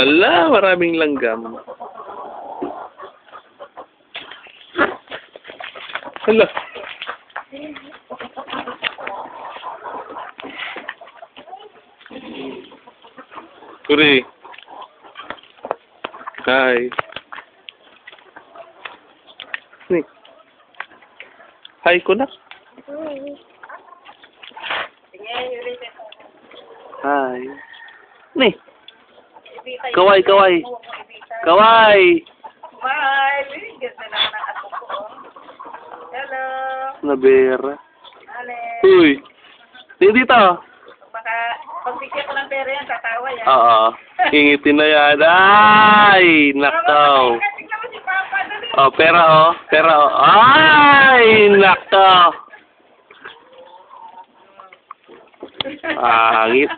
Ala, maraming langgam. Hala. Kuri. Hi. Nih. Hi, kunak. Hi. Nih. Kaway, kaway. Kaway. Smile. Ganda naman ang ato ko. Hello. Nabera. Ale. Uy. Dito. Baka pagbigyan ko ng pera yan, tatawa yan. Oo. Ingitin na yan. Ay! Nakaw. Tingnan mo si Papa, dali. Oh, pera oh. Pera oh. Ay! Nakaw. Angit.